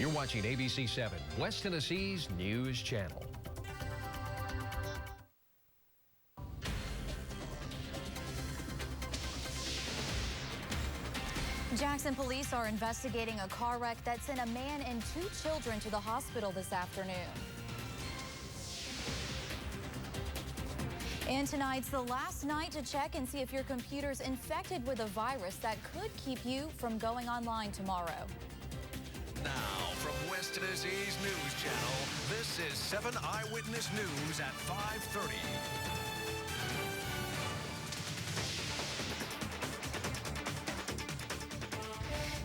You're watching ABC 7, West Tennessee's news channel. Jackson police are investigating a car wreck that sent a man and 2 children to the hospital this afternoon. And tonight's the last night to check and see if your computer's infected with a virus that could keep you from going online tomorrow. Now, from West Tennessee's news channel, this is 7 Eyewitness News at 5:30.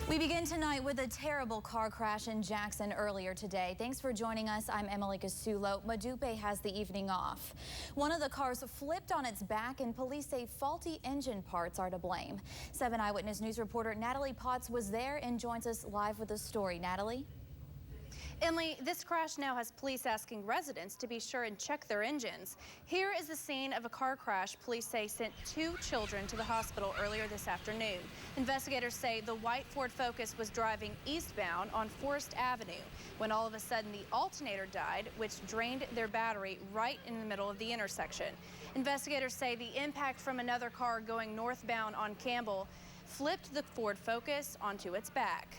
We begin tonight with a terrible car crash in Jackson earlier today. Thanks for joining us. I'm Emily Casulo. Madupe has the evening off. One of the cars flipped on its back, and police say faulty engine parts are to blame. 7 Eyewitness News reporter Natalie Potts was there and joins us live with the story. Natalie? Emily, this crash now has police asking residents to be sure and check their engines. Here is the scene of a car crash police say sent 2 children to the hospital earlier this afternoon. Investigators say the white Ford Focus was driving eastbound on Forest Avenue when all of a sudden the alternator died, which drained their battery right in the middle of the intersection. Investigators say the impact from another car going northbound on Campbell flipped the Ford Focus onto its back.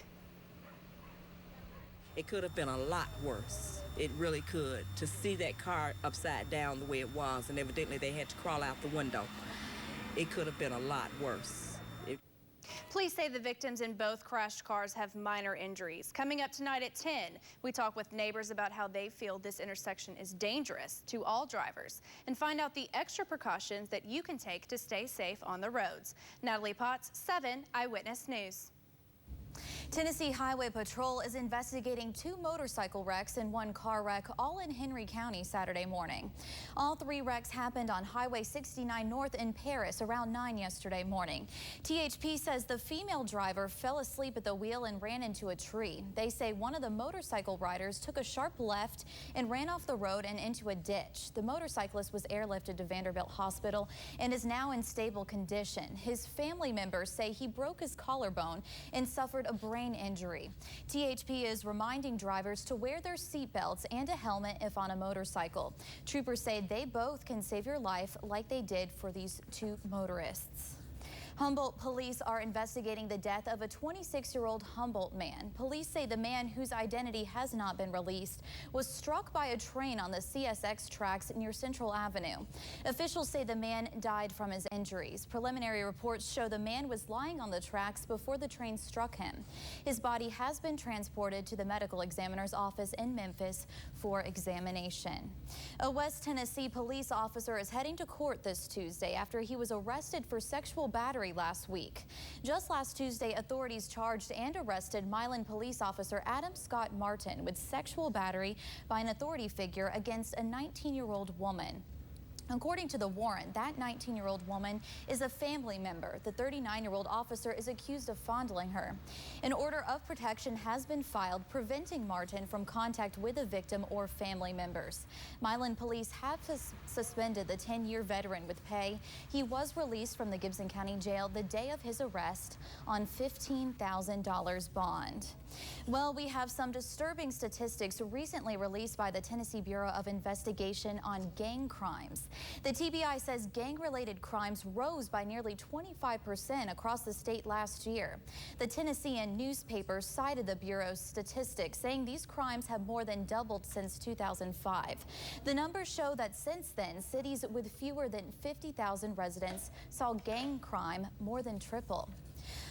It could have been a lot worse. It really could. To see that car upside down the way it was, and evidently they had to crawl out the window. It could have been a lot worse. Police say the victims in both crashed cars have minor injuries. Coming up tonight at 10, we talk with neighbors about how they feel this intersection is dangerous to all drivers and find out the extra precautions that you can take to stay safe on the roads. Natalie Potts, 7 Eyewitness News. Tennessee Highway Patrol is investigating 2 motorcycle wrecks and 1 car wreck, all in Henry County Saturday morning. All 3 wrecks happened on Highway 69 North in Paris around 9 yesterday morning. THP says the female driver fell asleep at the wheel and ran into a tree. They say one of the motorcycle riders took a sharp left and ran off the road and into a ditch. The motorcyclist was airlifted to Vanderbilt Hospital and is now in stable condition. His family members say he broke his collarbone and suffered a brain injury. THP is reminding drivers to wear their seat belts and a helmet if on a motorcycle. Troopers say they both can save your life like they did for these 2 motorists. Humboldt police are investigating the death of a 26-year-old Humboldt man. Police say the man, whose identity has not been released, was struck by a train on the CSX tracks near Central Avenue. Officials say the man died from his injuries. Preliminary reports show the man was lying on the tracks before the train struck him. His body has been transported to the medical examiner's office in Memphis for examination. A West Tennessee police officer is heading to court this Tuesday after he was arrested for sexual battery last week. Just last Tuesday, authorities charged and arrested Milan police officer Adam Scott Martin with sexual battery by an authority figure against a 19-year-old woman. According to the warrant, that 19-year-old woman is a family member. The 39-year-old officer is accused of fondling her. An order of protection has been filed preventing Martin from contact with the victim or family members. Milan police have suspended the 10-year veteran with pay. He was released from the Gibson County Jail the day of his arrest on $15,000 bond. Well, we have some disturbing statistics recently released by the Tennessee Bureau of Investigation on gang crimes. The TBI says gang-related crimes rose by nearly 25% across the state last year. The Tennessean newspaper cited the Bureau's statistics, saying these crimes have more than doubled since 2005. The numbers show that since then, cities with fewer than 50,000 residents saw gang crime more than triple.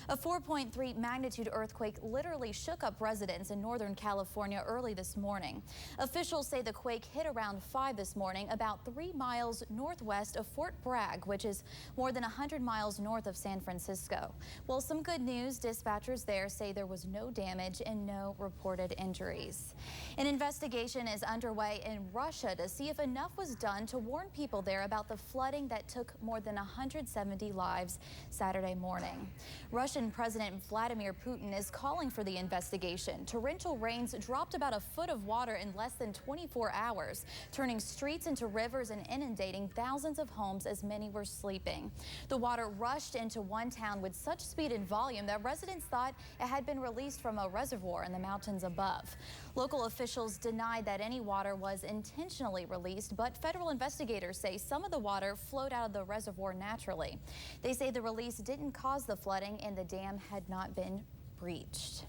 A 4.3 magnitude earthquake literally shook up residents in Northern California early this morning. Officials say the quake hit around 5 this morning, about 3 miles northwest of Fort Bragg, which is more than 100 miles north of San Francisco. Well, some good news. Dispatchers there say there was no damage and no reported injuries. An investigation is underway in Russia to see if enough was done to warn people there about the flooding that took more than 170 lives Saturday morning. Russia Russian President Vladimir Putin is calling for the investigation. Torrential rains dropped about a foot of water in less than 24 hours, turning streets into rivers and inundating thousands of homes as many were sleeping. The water rushed into one town with such speed and volume that residents thought it had been released from a reservoir in the mountains above. Local officials denied that any water was intentionally released, but federal investigators say some of the water flowed out of the reservoir naturally. They say the release didn't cause the flooding and the dam had not been breached.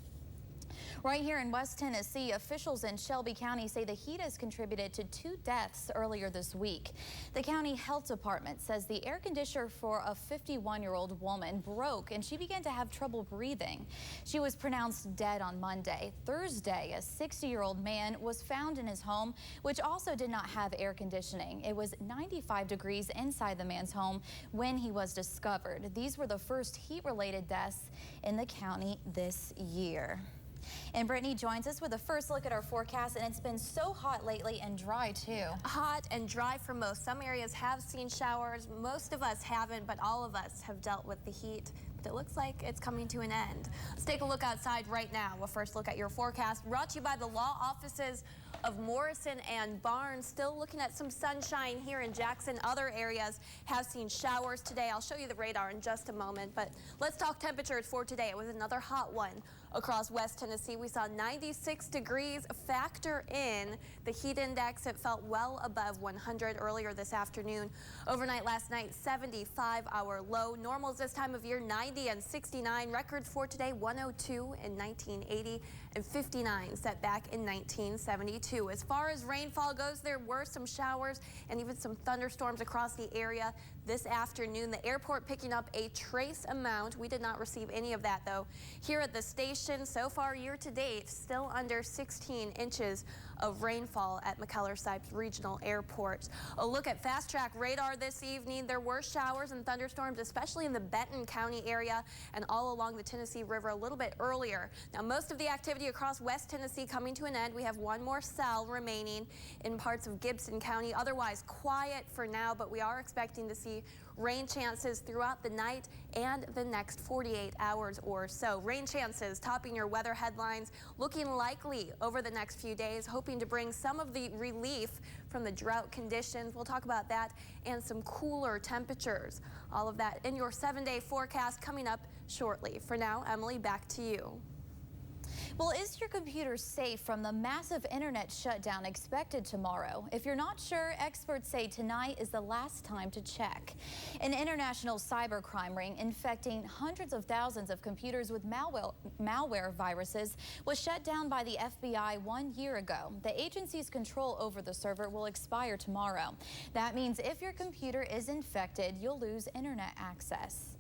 Right here in West Tennessee, officials in Shelby County say the heat has contributed to 2 deaths earlier this week. The county health department says the air conditioner for a 51-year-old woman broke and she began to have trouble breathing. She was pronounced dead on Monday. Thursday, a 60-year-old man was found in his home, which also did not have air conditioning. It was 95 degrees inside the man's home when he was discovered. These were the first heat-related deaths in the county this year. And Brittany joins us with a first look at our forecast, and it's been so hot lately and dry too. Hot and dry for most. Some areas have seen showers. Most of us haven't, but all of us have dealt with the heat. But it looks like it's coming to an end. Let's take a look outside right now. A first look at your forecast brought to you by the law offices of Morrison and Barnes. Still looking at some sunshine here in Jackson. Other areas have seen showers today. I'll show you the radar in just a moment, but let's talk temperatures for today. It was another hot one across West Tennessee. We saw 96 degrees. Factor in the heat index. It felt well above 100 earlier this afternoon. Overnight last night, 75-hour low. Normals this time of year, 90 and 69. Records for today, 102 in 1980 and 59 set back in 1972. As far as rainfall goes, there were some showers and even some thunderstorms across the area this afternoon. The airport picking up a trace amount. We did not receive any of that, though. Here at the station, so far year to date, still under 16 inches of rainfall at McKellar-Sipes Regional Airport. A look at fast track radar this evening. There were showers and thunderstorms, especially in the Benton County area and all along the Tennessee River a little bit earlier. Now, most of the activity across West Tennessee coming to an end. We have one more cell remaining in parts of Gibson County. Otherwise quiet for now, but we are expecting to see rain chances throughout the night and the next 48 hours or so. Rain chances topping your weather headlines, looking likely over the next few days, hoping to bring some of the relief from the drought conditions. We'll talk about that and some cooler temperatures. All of that in your 7-day forecast coming up shortly. For now, Emily, back to you. Well, is your computer safe from the massive internet shutdown expected tomorrow? If you're not sure, experts say tonight is the last time to check. An international cybercrime ring infecting hundreds of thousands of computers with malware viruses was shut down by the FBI 1 year ago. The agency's control over the server will expire tomorrow. That means if your computer is infected, you'll lose internet access.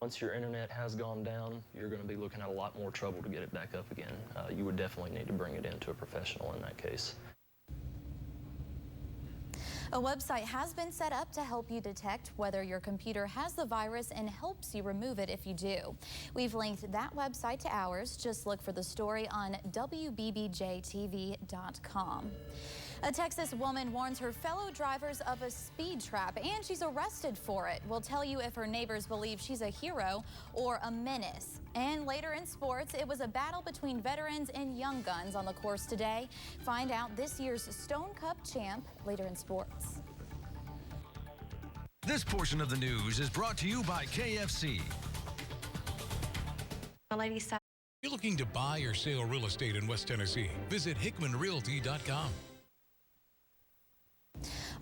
Once your internet has gone down, you're going to be looking at a lot more trouble to get it back up again. You would definitely need to bring it into a professional in that case. A website has been set up to help you detect whether your computer has the virus and helps you remove it if you do. We've linked that website to ours. Just look for the story on WBBJ-TV.com. A Texas woman warns her fellow drivers of a speed trap, and she's arrested for it. We'll tell you if her neighbors believe she's a hero or a menace. And later in sports, it was a battle between veterans and young guns on the course today. Find out this year's Stone Cup champ later in sports. This portion of the news is brought to you by KFC. If you're looking to buy or sell real estate in West Tennessee, visit HickmanRealty.com.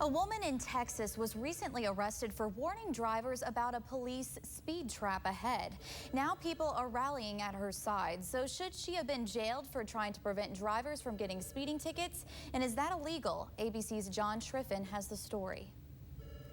A woman in Texas was recently arrested for warning drivers about a police speed trap ahead. Now people are rallying at her side. So should she have been jailed for trying to prevent drivers from getting speeding tickets? And is that illegal? ABC's John Schriffen has the story.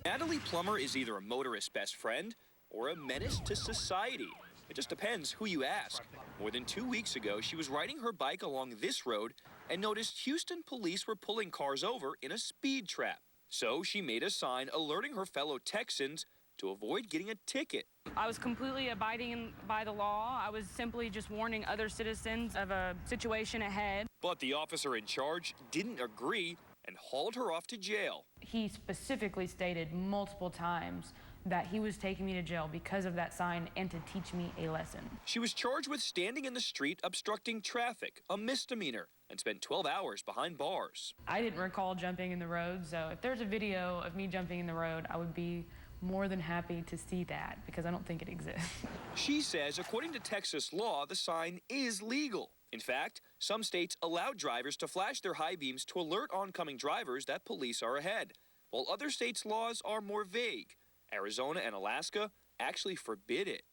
Natalie Plummer is either a motorist's best friend or a menace to society. It just depends who you ask. More than 2 weeks ago, she was riding her bike along this road and noticed Houston police were pulling cars over in a speed trap. So she made a sign alerting her fellow Texans to avoid getting a ticket. I was completely abiding by the law. I was simply just warning other citizens of a situation ahead. But the officer in charge didn't agree and hauled her off to jail. He specifically stated multiple times that he was taking me to jail because of that sign and to teach me a lesson. She was charged with standing in the street obstructing traffic, a misdemeanor, and spent 12 hours behind bars. I didn't recall jumping in the road, so if there's a video of me jumping in the road, I would be more than happy to see that because I don't think it exists. She says, according to Texas law, the sign is legal. In fact, some states allow drivers to flash their high beams to alert oncoming drivers that police are ahead, while other states' laws are more vague. Arizona and Alaska actually forbid it.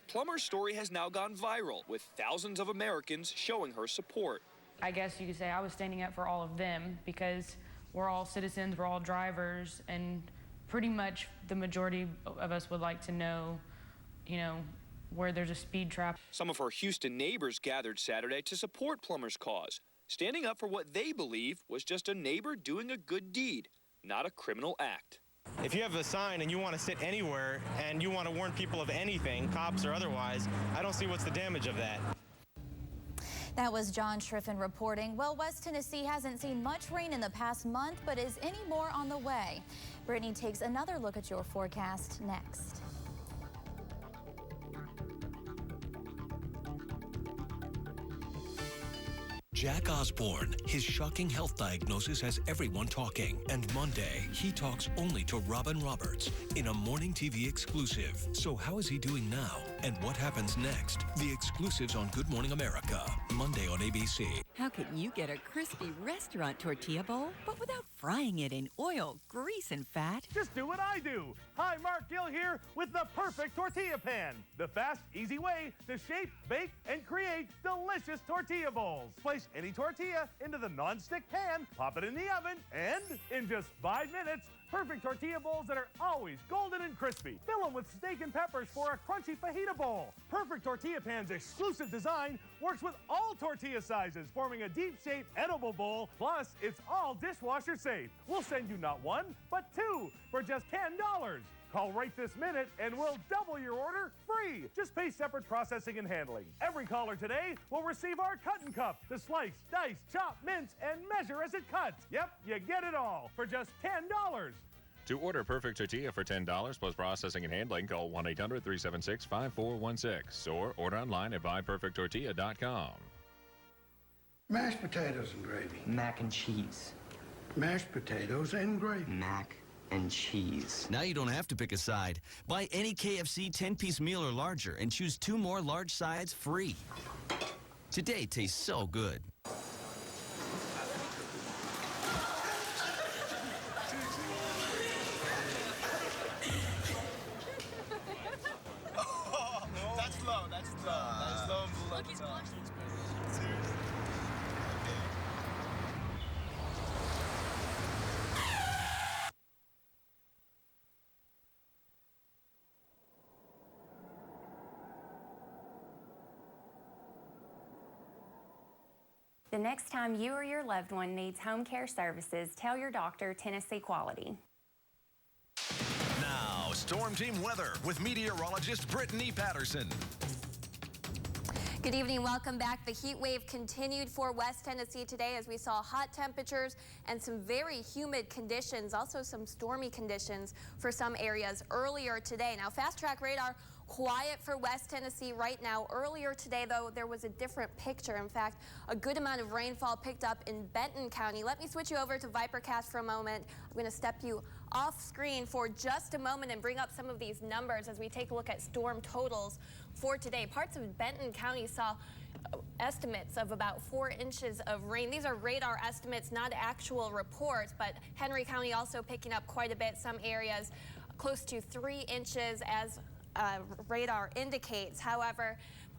Plummer's story has now gone viral, with thousands of Americans showing her support. I guess you could say I was standing up for all of them because we're all citizens, we're all drivers, and pretty much the majority of us would like to know, where there's a speed trap. Some of her Houston neighbors gathered Saturday to support Plummer's cause, standing up for what they believe was just a neighbor doing a good deed, not a criminal act. If you have a sign and you want to sit anywhere and you want to warn people of anything, cops or otherwise, I don't see what's the damage of that. That was John Schriffen reporting. Well, West Tennessee hasn't seen much rain in the past month, but is any more on the way? Brittany takes another look at your forecast next. Jack Osborne. His shocking health diagnosis has everyone talking. And Monday, he talks only to Robin Roberts in a morning TV exclusive. So how is he doing now? And what happens next? The exclusives on Good Morning America, Monday on ABC. How can you get a crispy restaurant tortilla bowl, but without frying it in oil, grease, and fat? Just do what I do. Hi, Mark Gill here with the perfect tortilla pan. The fast, easy way to shape, bake, and create delicious tortilla bowls. Place any tortilla into the non-stick pan, pop it in the oven, and in just 5 minutes, perfect tortilla bowls that are always golden and crispy. Fill them with steak and peppers for a crunchy fajita bowl. Perfect Tortilla Pan's exclusive design works with all tortilla sizes, forming a deep-shaped edible bowl. Plus, it's all dishwasher safe. We'll send you not one, but 2 for just $10. Call right this minute and we'll double your order free. Just pay separate processing and handling. Every caller today will receive our cutting cup to slice, dice, chop, mince, and measure as it cuts. Yep, you get it all for just $10. To order Perfect Tortilla for $10 plus processing and handling, call 1-800-376-5416 or order online at buyperfecttortilla.com. Mashed potatoes and gravy. Mac and cheese. Mashed potatoes and gravy. Mac and cheese. Now you don't have to pick a side. Buy any KFC 10-piece meal or larger and choose 2 more large sides free. Today tastes so good. That's low. That's low and below. Seriously. The next time you or your loved one needs home care services, tell your doctor Tennessee Quality. Now, Storm Team weather with meteorologist Brittany Patterson. Good evening, welcome back. The heat wave continued for West Tennessee today as we saw hot temperatures and some very humid conditions, also some stormy conditions for some areas earlier today. Now, fast track radar quiet for West Tennessee right now. Earlier today, though, there was a different picture. In fact, a good amount of rainfall picked up in Benton County. Let me switch you over to Vipercast for a moment. I'm going to step you off screen for just a moment and bring up some of these numbers as we take a look at storm totals for today. Parts of Benton County saw estimates of about 4 inches of rain. These are radar estimates, not actual reports, but Henry County also picking up quite a bit. Some areas close to 3 inches as radar indicates. However,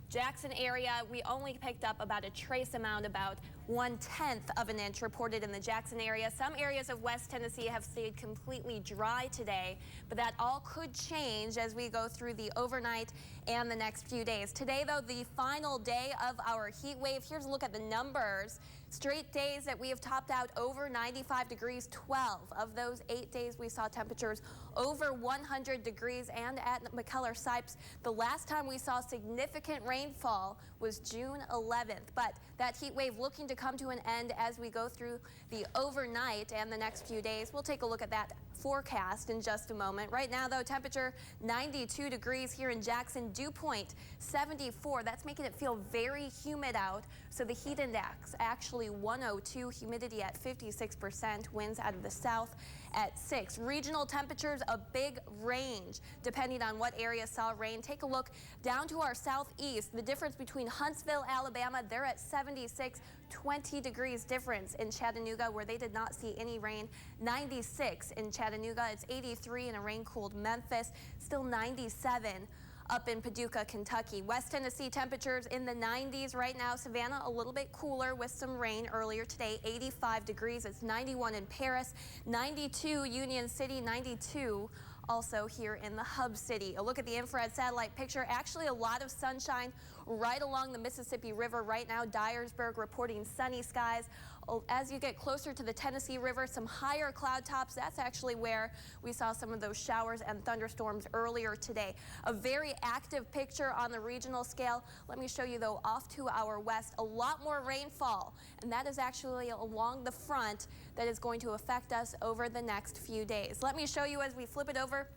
Jackson area, we only picked up about a trace amount, about 1/10 of an inch reported in the Jackson area. Some areas of West Tennessee have stayed completely dry today, but that all could change as we go through the overnight and the next few days. Today, though, the final day of our heat wave. Here's a look at the numbers. Straight days that we have topped out over 95 degrees, 12 of those 8 days we saw temperatures over 100 degrees. And at McKellar-Sipes, the last time we saw significant rainfall was June 11th. But that heat wave looking to come to an end as we go through the overnight and the next few days. We'll take a look at that forecast in just a moment. Right now, though, temperature 92 degrees here in Jackson. Dew point 74. That's making it feel very humid out. So the heat index actually 102. Humidity at 56%. Winds out of the south at 6. Regional temperatures, a big range depending on what area saw rain. Take a look down to our southeast. The difference between Huntsville, Alabama, they're at 76. 20 degrees difference in Chattanooga, where they did not see any rain. 96 in Chattanooga. It's 83 in a rain-cooled Memphis. Still 97 up in Paducah, Kentucky. West Tennessee temperatures in the 90s right now. Savannah a little bit cooler with some rain earlier today. 85 degrees. It's 91 in Paris. 92 Union City. 92 also here in the hub city. A look at the infrared satellite picture. Actually, a lot of sunshine right along the Mississippi River right now. Dyersburg reporting sunny skies. As you get closer to the Tennessee River, some higher cloud tops. That's actually where we saw some of those showers and thunderstorms earlier today. A very active picture on the regional scale. Let me show you, though, off to our west, a lot more rainfall, and that is actually along the front that is going to affect us over the next few days. Let me show you as we flip it over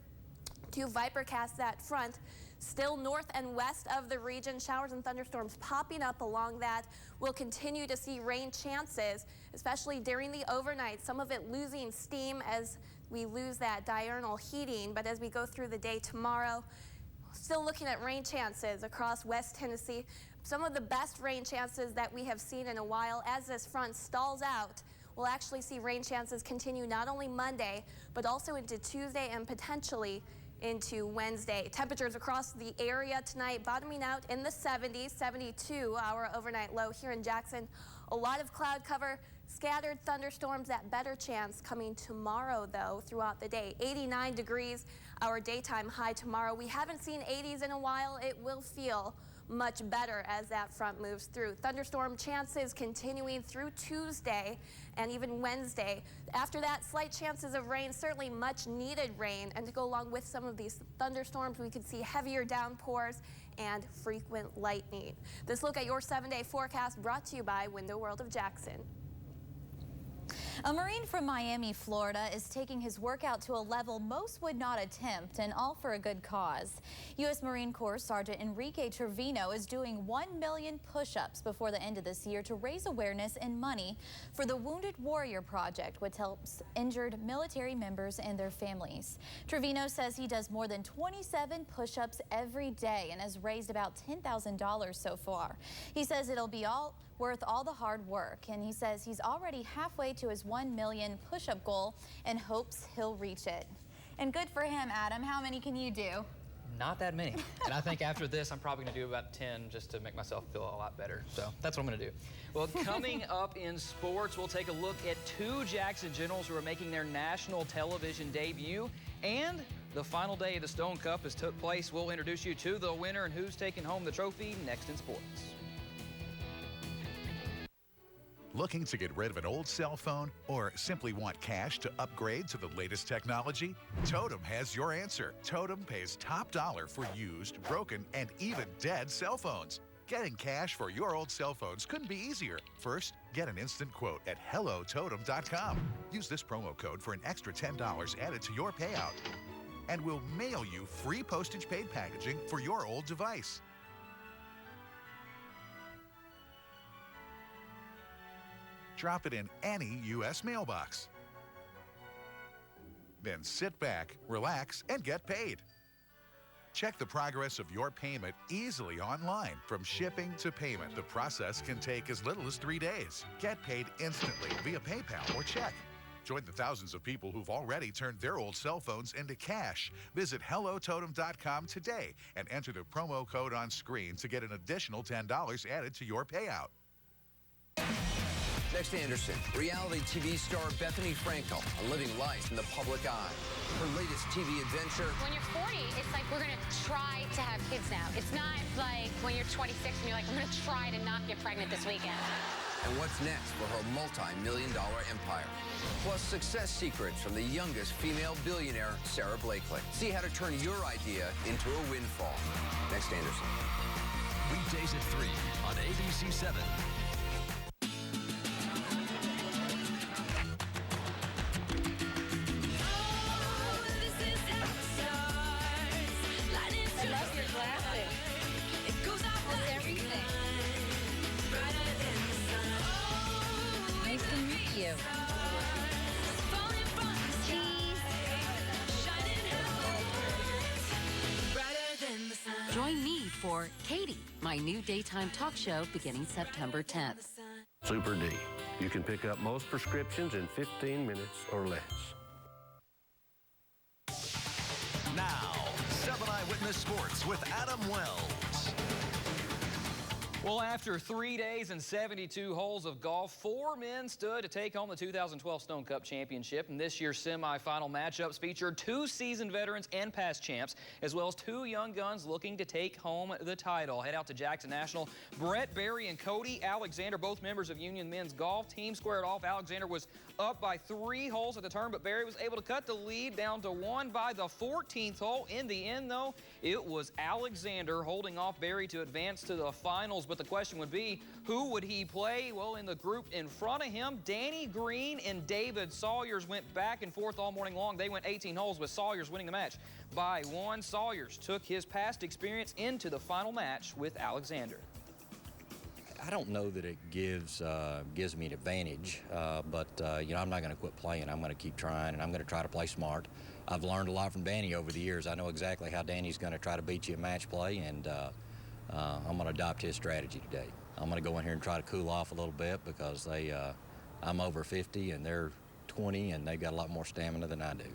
to Vipercast, that front. Still north and west of the region, showers and thunderstorms popping up along that. We'll continue to see rain chances, especially during the overnight. Some of it losing steam as we lose that diurnal heating. But as we go through the day tomorrow, still looking at rain chances across West Tennessee. Some of the best rain chances that we have seen in a while. As this front stalls out, we'll actually see rain chances continue not only Monday, but also into Tuesday and potentially into Wednesday. Temperatures across the area tonight bottoming out in the 70s, 72 our overnight low here in Jackson. A lot of cloud cover, scattered thunderstorms, that better chance coming tomorrow, though, throughout the day. 89 degrees, our daytime high tomorrow. We haven't seen 80s in a while. It will feel much better as that front moves through. Thunderstorm chances continuing through Tuesday and even Wednesday. After that, slight chances of rain, certainly much needed rain. And to go along with some of these thunderstorms, we could see heavier downpours and frequent lightning. This look at your 7-day forecast brought to you by Window World of Jackson. A Marine from Miami, Florida is taking his workout to a level most would not attempt, and all for a good cause. U.S. Marine Corps Sergeant Enrique Trevino is doing 1 million push-ups before the end of this year to raise awareness and money for the Wounded Warrior Project, which helps injured military members and their families. Trevino says he does more than 27 push-ups every day and has raised about $10,000 so far. He says it'll be worth all the hard work, and he says he's already halfway to his 1 million push-up goal and hopes he'll reach it. And good for him, Adam. How many can you do? Not that many. And I think after this, I'm probably going to do about 10 just to make myself feel a lot better. So that's what I'm going to do. Well, coming up in sports, we'll take a look at 2 Jackson Generals who are making their national television debut. And the final day of the Stone Cup has took place. We'll introduce you to the winner and who's taking home the trophy next in sports. Looking to get rid of an old cell phone or simply want cash to upgrade to the latest technology? Totem has your answer. Totem pays top dollar for used, broken, and even dead cell phones. Getting cash for your old cell phones couldn't be easier. First, get an instant quote at hellototem.com. Use this promo code for an extra $10 added to your payout. And we'll mail you free postage paid packaging for your old device. Drop it in any U.S. mailbox. Then sit back, relax, and get paid. Check the progress of your payment easily online. From shipping to payment, the process can take as little as 3 days. Get paid instantly via PayPal or check. Join the thousands of people who've already turned their old cell phones into cash. Visit hellototem.com today and enter the promo code on screen to get an additional $10 added to your payout. Next to Anderson, reality TV star Bethany Frankel on living life in the public eye. Her latest TV adventure. When you're 40, it's like we're going to try to have kids now. It's not like when you're 26 and you're like, I'm going to try to not get pregnant this weekend. And what's next for her multi-million-dollar empire. Plus success secrets from the youngest female billionaire, Sarah Blakely. See how to turn your idea into a windfall. Next to Anderson. Weekdays at 3 on ABC 7. my new daytime talk show beginning September 10th. Super D. You can pick up most prescriptions in 15 minutes or less. Now, 7 Eyewitness Sports with Adam Wells. Well, after 3 days and 72 holes of golf, 4 men stood to take home the 2012 Stone Cup Championship. And this year's semifinal matchups featured 2 seasoned veterans and past champs, as well as 2 young guns looking to take home the title. Head out to Jackson National. Brett Berry and Cody Alexander, both members of Union Men's Golf Team, squared off. Alexander was up by 3 holes at the turn, but Berry was able to cut the lead down to 1 by the 14th hole. In the end, though, it was Alexander holding off Berry to advance to the finals. But the question would be, who would he play? Well, in the group in front of him, Danny Green and David Sawyers went back and forth all morning long. They went 18 holes with Sawyers winning the match by 1. Sawyers took his past experience into the final match with Alexander. I don't know that it gives me an advantage, but you know, I'm not going to quit playing. I'm going to keep trying, and I'm going to try to play smart. I've learned a lot from Danny over the years. I know exactly how Danny's going to try to beat you in match play, and I'm going to adopt his strategy today. I'm going to go in here and try to cool off a little bit because I'm over 50 and they're 20, and they've got a lot more stamina than I do.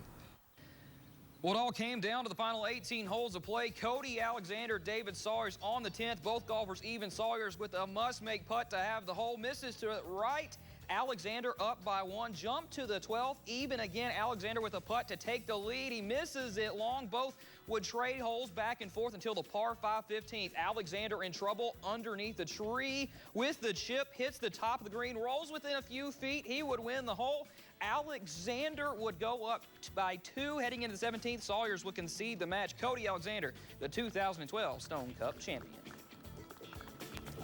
Well, it all came down to the final 18 holes of play. Cody Alexander, David Sawyers on the 10th. Both golfers even. Sawyers with a must-make putt to have the hole. Misses to the right. Alexander up by 1. Jump to the 12th. Even again, Alexander with a putt to take the lead. He misses it long. Both would trade holes back and forth until the par 5 15th. Alexander in trouble underneath the tree with the chip. Hits the top of the green. Rolls within a few feet. He would win the hole. Alexander would go up by 2 heading into the 17th. Sawyers would concede the match. Cody Alexander, the 2012 Stone Cup champion.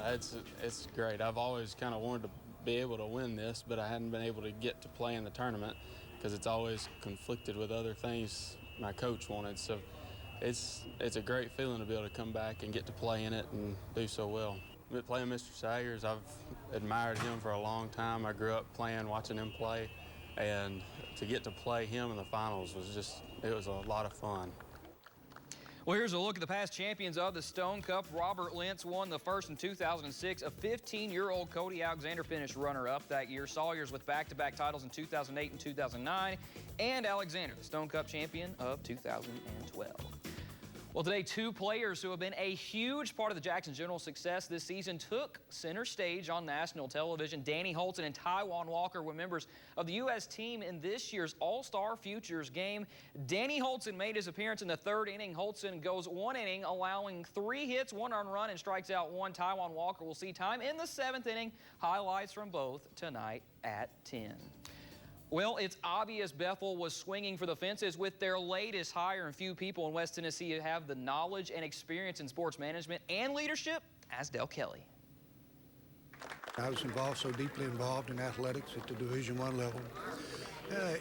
It's great. I've always kind of wanted to be able to win this, but I hadn't been able to get to play in the tournament because it's always conflicted with other things my coach wanted. So it's a great feeling to be able to come back and get to play in it and do so well. But playing Mr. Saggers, I've admired him for a long time. I grew up watching him play. And to get to play him in the finals it was a lot of fun. Well, here's a look at the past champions of the Stone Cup. Robert Lentz won the first in 2006. A 15-year-old Cody Alexander finished runner-up that year. Sawyers with back-to-back titles in 2008 and 2009. And Alexander, the Stone Cup champion of 2012. Well, today, 2 players who have been a huge part of the Jackson General's success this season took center stage on national television. Danny Holton and Taiwan Walker were members of the U.S. team in this year's All-Star Futures game. Danny Holton made his appearance in the 3rd inning. Holton goes 1 inning, allowing 3 hits, 1 earned run, and strikes out 1. Taiwan Walker will see time in the 7th inning. Highlights from both tonight at 10. Well, it's obvious Bethel was swinging for the fences with their latest hire, and few people in West Tennessee have the knowledge and experience in sports management and leadership as Del Kelly. I was so deeply involved in athletics at the Division I level.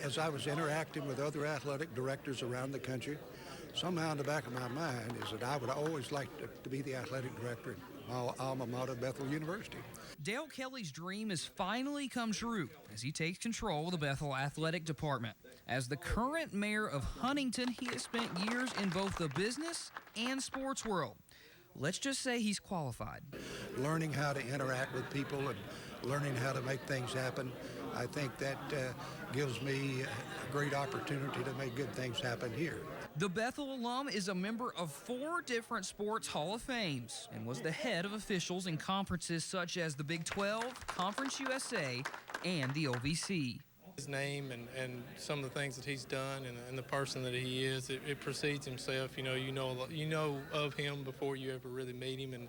As I was interacting with other athletic directors around the country, somehow in the back of my mind is that I would always like to be the athletic director at my alma mater, Bethel University. Dale Kelly's dream has finally come true as he takes control of the Bethel Athletic Department. As the current mayor of Huntington, he has spent years in both the business and sports world. Let's just say he's qualified. Learning how to interact with people and learning how to make things happen, I think that gives me a great opportunity to make good things happen here. The Bethel alum is a member of 4 different sports Hall of Fames and was the head of officials in conferences such as the Big 12, Conference USA, and the OVC. His name and some of the things that he's done and the person that he is, it precedes himself. You know of him before you ever really meet him, and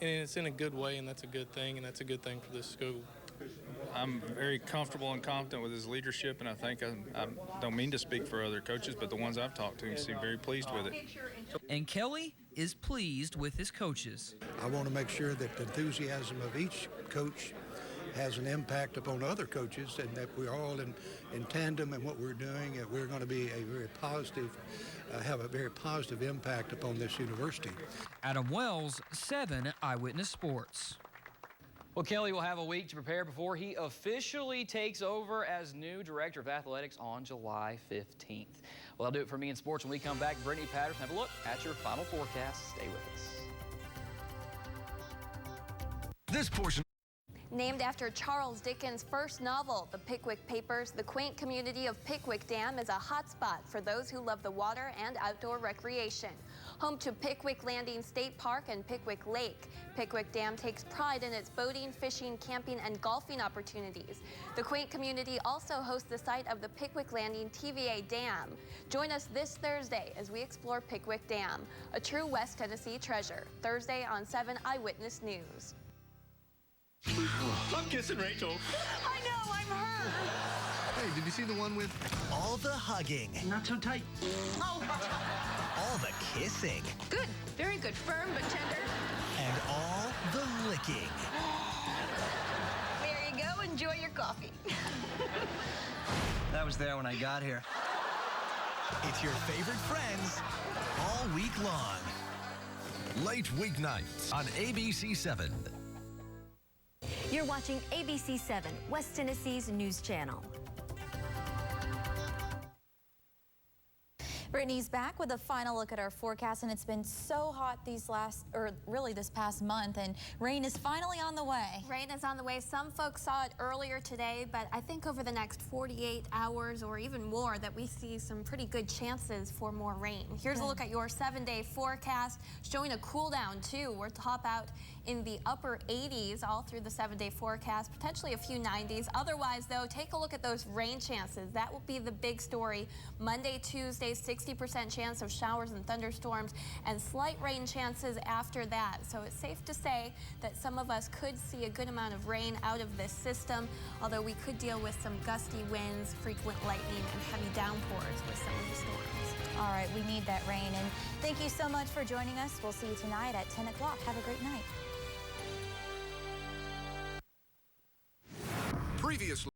it's in a good way, and that's a good thing, and that's a good thing for this school. I'm very comfortable and confident with his leadership, and I think I don't mean to speak for other coaches, but the ones I've talked to seem very pleased with it. And Kelly is pleased with his coaches. I want to make sure that the enthusiasm of each coach has an impact upon other coaches, and that we're all in tandem in what we're doing, and we're going to be a very positive, have a very positive impact upon this university. Adam Wells, 7 Eyewitness Sports. Well, Kelly will have a week to prepare before he officially takes over as new Director of Athletics on July 15th. Well, that'll do it for me in sports. When we come back, Brittany Patterson, have a look at your final forecast. Stay with us. This portion. Named after Charles Dickens' first novel, The Pickwick Papers, the quaint community of Pickwick Dam is a hotspot for those who love the water and outdoor recreation. Home to Pickwick Landing State Park and Pickwick Lake, Pickwick Dam takes pride in its boating, fishing, camping, and golfing opportunities. The quaint community also hosts the site of the Pickwick Landing TVA Dam. Join us this Thursday as we explore Pickwick Dam, a true West Tennessee treasure. Thursday on 7 Eyewitness News. I'm kissing Rachel. I know, I'm her. Hey, did you see the one with all the hugging? Not so tight. Oh. All the kissing. Good, very good. Firm but tender. And all the licking. There you go, enjoy your coffee. That was there when I got here. It's your favorite friends all week long. Late weeknights on ABC 7. You're watching ABC 7, West Tennessee's news channel. Brittany's back with a final look at our forecast, and it's been so hot this past month, and rain is finally on the way. Rain is on the way. Some folks saw it earlier today, but I think over the next 48 hours or even more that we see some pretty good chances for more rain. Here's a look at your 7-day forecast, showing a cool down too. We're top out in the upper 80s all through the 7-day forecast, potentially a few 90s. Otherwise, though, take a look at those rain chances. That will be the big story. Monday, Tuesday, 60% chance of showers and thunderstorms, and slight rain chances after that. So it's safe to say that some of us could see a good amount of rain out of this system, although we could deal with some gusty winds, frequent lightning, and heavy downpours with some of the storms. All right, we need that rain, and thank you so much for joining us. We'll see you tonight at 10 o'clock. Have a great night. Previously.